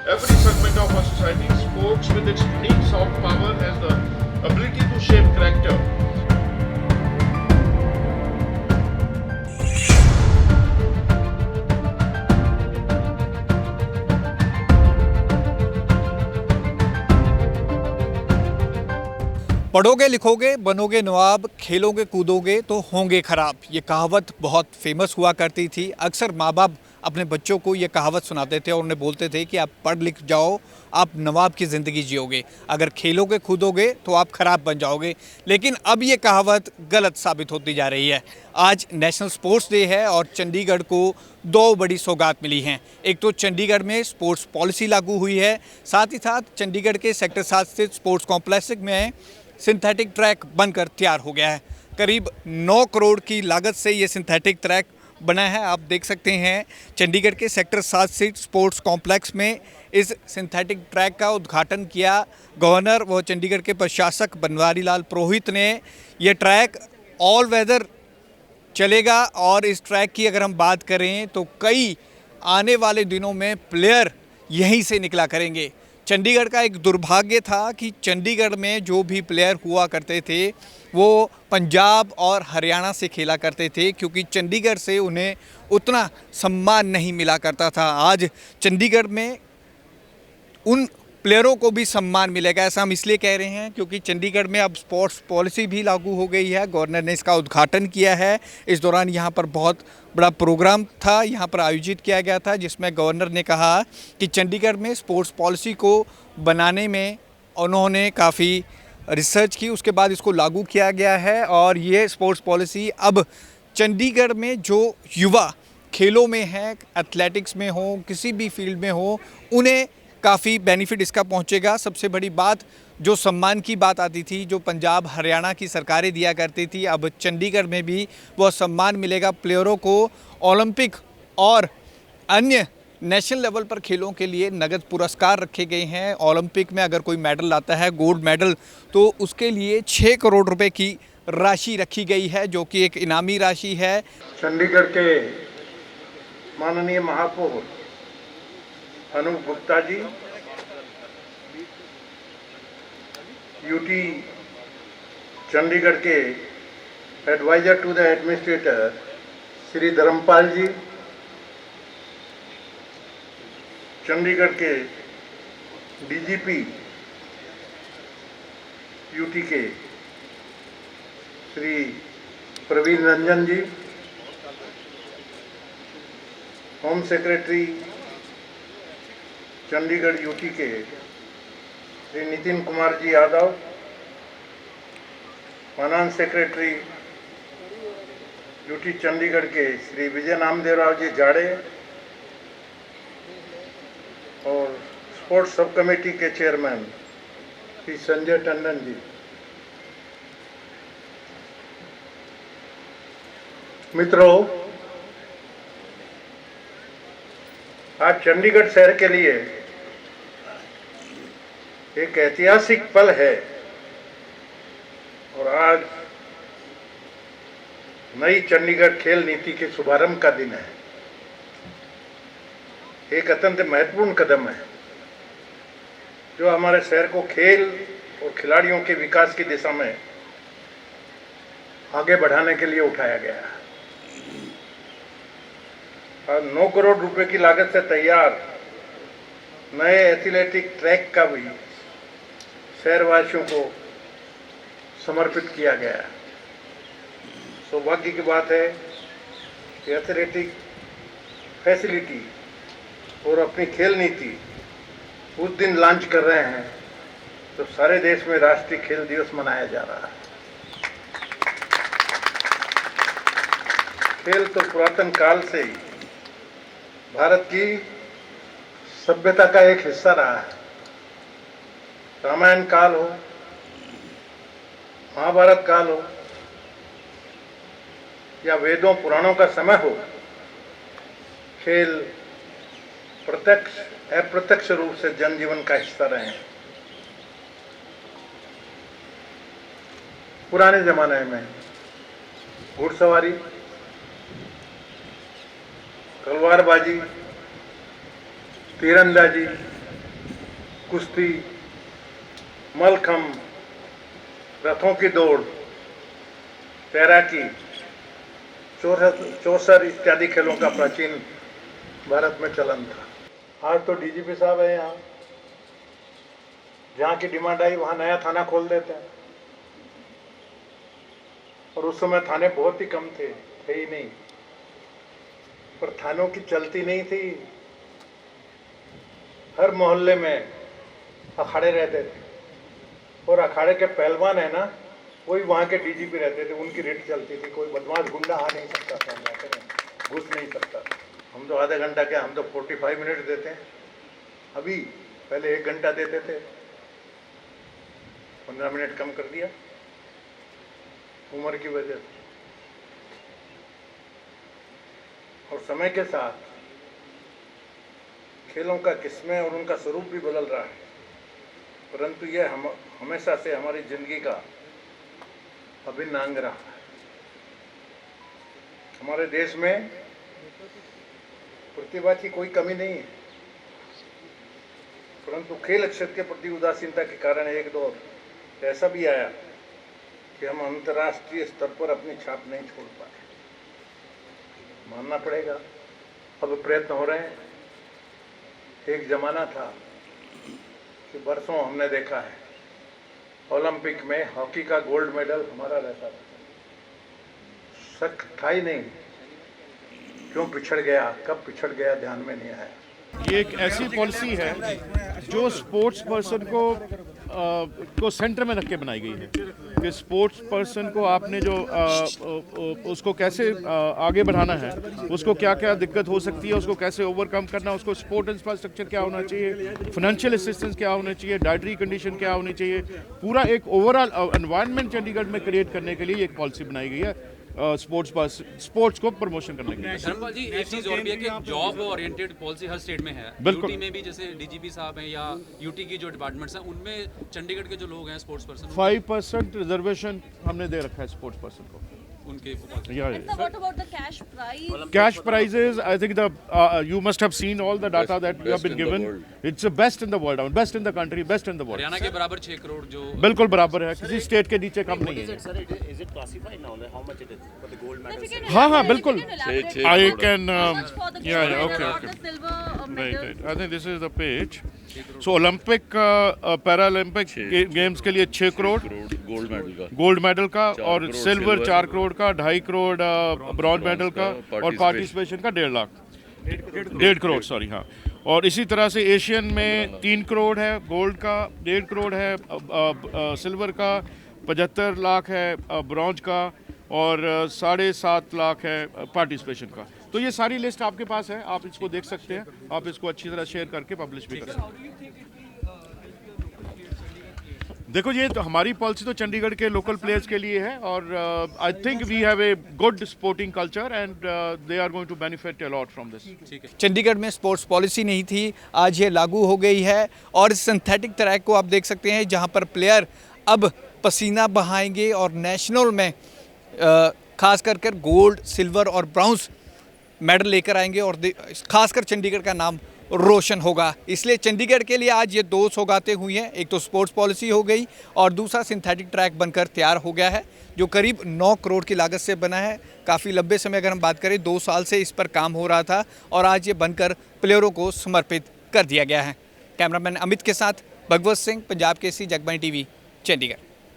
every segment of our society. Sports, with its unique soft power, has the ability to shape character. पढ़ोगे लिखोगे बनोगे नवाब, खेलोगे कूदोगे तो होंगे खराब। ये कहावत बहुत फेमस हुआ करती थी। अक्सर माँ बाप अपने बच्चों को ये कहावत सुनाते थे और उन्हें बोलते थे कि आप पढ़ लिख जाओ, आप नवाब की ज़िंदगी जियोगे, अगर खेलोगे कूदोगे तो आप खराब बन जाओगे। लेकिन अब ये कहावत गलत साबित होती जा रही है। आज नेशनल स्पोर्ट्स डे है और चंडीगढ़ को दो बड़ी सौगात मिली हैं। एक तो चंडीगढ़ में स्पोर्ट्स पॉलिसी लागू हुई है, साथ ही साथ चंडीगढ़ के सेक्टर 7 स्थित स्पोर्ट्स कॉम्प्लेक्स में सिंथेटिक ट्रैक बनकर तैयार हो गया है। करीब 9 करोड़ की लागत से ये सिंथेटिक ट्रैक बना है। आप देख सकते हैं चंडीगढ़ के सेक्टर 7 स्थित स्पोर्ट्स कॉम्प्लेक्स में इस सिंथेटिक ट्रैक का उद्घाटन किया गवर्नर व चंडीगढ़ के प्रशासक बनवारी लाल पुरोहित ने। ये ट्रैक ऑल वेदर चलेगा और इस ट्रैक की अगर हम बात करें तो कई आने वाले दिनों में प्लेयर यहीं से निकला करेंगे। चंडीगढ़ का एक दुर्भाग्य था कि चंडीगढ़ में जो भी प्लेयर हुआ करते थे वो पंजाब और हरियाणा से खेला करते थे, क्योंकि चंडीगढ़ से उन्हें उतना सम्मान नहीं मिला करता था। आज चंडीगढ़ में उन प्लेयरों को भी सम्मान मिलेगा। ऐसा हम इसलिए कह रहे हैं क्योंकि चंडीगढ़ में अब स्पोर्ट्स पॉलिसी भी लागू हो गई है। गवर्नर ने इसका उद्घाटन किया है। इस दौरान यहाँ पर बहुत बड़ा प्रोग्राम था, यहाँ पर आयोजित किया गया था, जिसमें गवर्नर ने कहा कि चंडीगढ़ में स्पोर्ट्स पॉलिसी को बनाने में उन्होंने काफ़ी रिसर्च की, उसके बाद इसको लागू किया गया है। और ये स्पोर्ट्स पॉलिसी अब चंडीगढ़ में जो युवा खेलों में हैं, एथलेटिक्स में हो, किसी भी फील्ड में हो, उन्हें काफ़ी बेनिफिट इसका पहुंचेगा। सबसे बड़ी बात, जो सम्मान की बात आती थी, जो पंजाब हरियाणा की सरकारें दिया करती थी, अब चंडीगढ़ में भी वह सम्मान मिलेगा। प्लेयरों को ओलंपिक और अन्य नेशनल लेवल पर खेलों के लिए नगद पुरस्कार रखे गए हैं। ओलंपिक में अगर कोई मेडल लाता है, गोल्ड मेडल, तो उसके लिए 6 करोड़ रुपए की राशि रखी गई है, जो कि एक इनामी राशि है। चंडीगढ़ के माननीय महापौर अनूप गुप्ता जी, यूटी चंडीगढ़ के adviser to the administrator Shri Dharampal ji, Chandigarh के डीजीपी यूटी के Shri Praveen Ranjan ji, home secretary Chandigarh UT के Shri Nitin Kumar ji Yadav, finance secretary UT Chandigarh के श्री विजय नामदेव राव जी जाड़े और स्पोर्ट्स सब कमेटी के चेयरमैन श्री संजय टंडन जी। मित्रों, आज चंडीगढ़ शहर के लिए एक ऐतिहासिक पल है और आज नई चंडीगढ़ खेल नीति के शुभारंभ का दिन है। एक अत्यंत महत्वपूर्ण कदम है जो हमारे शहर को खेल और खिलाड़ियों के विकास की दिशा में आगे बढ़ाने के लिए उठाया गया है। 9 करोड़ रुपए की लागत से तैयार नए एथलेटिक ट्रैक का भी शहरवासियों को समर्पित किया गया है। सौभाग्य की बात है कि एथलेटिक फैसिलिटी और अपनी खेल नीति उस दिन लॉन्च कर रहे हैं तो सारे देश में राष्ट्रीय खेल दिवस मनाया जा रहा है। खेल तो पुरातन काल से ही भारत की सभ्यता का एक हिस्सा रहा है। रामायण काल हो, महाभारत काल हो या वेदों पुराणों का समय हो, खेल प्रत्यक्ष अप्रत्यक्ष रूप से जनजीवन का हिस्सा रहे हैं। पुराने जमाने में घुड़सवारी, तलवारबाजी, तीरंदाजी, कुश्ती, मलखम्ब, रथों की दौड़, तैराकी, चौसर इत्यादि खेलों का प्राचीन भारत में चलन था। आज तो डीजीपी साहब है यहाँ, जहाँ की डिमांड आई वहाँ नया थाना खोल देते हैं। और उस समय थाने बहुत ही कम थे ही नहीं, पर थानों की चलती नहीं थी। हर मोहल्ले में अखाड़े रहते थे और अखाड़े के पहलवान है ना, वही वहाँ के डीजीपी रहते थे, उनकी रेट चलती थी। कोई बदमाश गुंडा आ नहीं सकता था, घुस नहीं सकता। हम तो आधा घंटा क्या, हम तो 45 मिनट देते हैं अभी, पहले 1 घंटा देते थे, 15 मिनट कम कर दिया उम्र की वजह से। और समय के साथ खेलों का किस्में और उनका स्वरूप भी बदल रहा है, परंतु यह हमेशा से हमारी जिंदगी का अभिन्न अंग रहा है। हमारे देश में प्रतिभा की कोई कमी नहीं है, परंतु खेल क्षेत्र के प्रति उदासीनता के कारण एक दौर ऐसा भी आया कि हम अंतर्राष्ट्रीय स्तर पर अपनी छाप नहीं छोड़ पाए। मानना पड़ेगा, अब प्रयत्न हो रहे हैं। एक जमाना था कि बरसों हमने देखा है ओलंपिक में हॉकी का गोल्ड मेडल हमारा रहता था, शक था ही नहीं। क्यों पिछड़ गया, कब पिछड़ गया, ध्यान में नहीं आया। ये एक ऐसी पॉलिसी है जो स्पोर्ट्स पर्सन को सेंटर में रख के बनाई गई है कि स्पोर्ट्स पर्सन को आपने जो उसको कैसे आगे बढ़ाना है, उसको क्या क्या दिक्कत हो सकती है, उसको कैसे ओवरकम करना, उसको स्पोर्ट इंफ्रास्ट्रक्चर क्या होना चाहिए, फाइनेंशियल असिस्टेंस क्या होना चाहिए, डाइटरी कंडीशन क्या होनी चाहिए, पूरा एक ओवरऑल एनवायरनमेंट चंडीगढ़ में क्रिएट करने के लिए एक पॉलिसी बनाई गई है स्पोर्ट्स को प्रमोशन करने के लिए। धर्मपाल जी, एक चीज और भी है कि जॉब ओरिएंटेड पॉलिसी हर स्टेट में है। बिल्कुल। यूटी में भी जैसे डीजीपी साहब हैं या यूटी की जो डिपार्टमेंट्स हैं, उनमें चंडीगढ़ के जो लोग हैं स्पोर्ट्स पर्सन, 5% रिजर्वेशन हमने दे रखा है स्पोर्ट्स पर्सन को। उनके What about the cash prize? Cash prizes, I think you must have seen all the data that you have been given. It's the best in the world, best in the country, best in the world. Haryana के बराबर 6 करोड़ जो बिल्कुल बराबर है, किसी state के नीचे कम नहीं है। Is it classified now? Like how much it is for the gold If medal? you can हाँ, elaborate, बिल्कुल। if you can elaborate, I how can, much for the yeah, gold okay, medal or okay. the silver Right, medal? right. I think this is the page. So Olympic, Paralympic games के लिए 6 crore gold medal का और silver 4 crore का, 2.5 crore bronze medal का और participation का 1.5 lakh, 1.5 crore sorry, हाँ। और इसी तरह से एशियन में 3 करोड़ है गोल्ड का, 1.5 करोड़ है सिल्वर का, 75 लाख है ब्रॉन्ज का और 7.5 लाख है पार्टिसिपेशन का। तो ये सारी लिस्ट आपके पास है, आप इसको देख सकते हैं, आप इसको अच्छी तरह शेयर करके पब्लिश भी कर सकते हैं। देखो, ये तो हमारी पॉलिसी तो चंडीगढ़ के लोकल प्लेयर्स के लिए है और I think we have a good sporting culture and they are going to benefit a lot from this. Chandigarh में स्पोर्ट्स पॉलिसी नहीं थी, आज ये लागू हो गई है और इस सिंथेटिक ट्रैक को आप देख सकते हैं जहां पर प्लेयर अब पसीना बहाएंगे और नेशनल में खास कर गोल्ड, सिल्वर और ब्रॉन्ज मेडल लेकर आएंगे और खासकर चंडीगढ़ का नाम रोशन होगा। इसलिए चंडीगढ़ के लिए आज ये 2 सौगातें हुई हैं, एक तो स्पोर्ट्स पॉलिसी हो गई और दूसरा सिंथेटिक ट्रैक बनकर तैयार हो गया है जो करीब 9 करोड़ की लागत से बना है। काफ़ी लंबे समय अगर हम बात करें 2 साल से इस पर काम हो रहा था और आज ये बनकर प्लेयरों को समर्पित कर दिया गया है। कैमरामैन अमित के साथ भगवत सिंह, पंजाब केसरी, जगबानी टीवी, चंडीगढ़।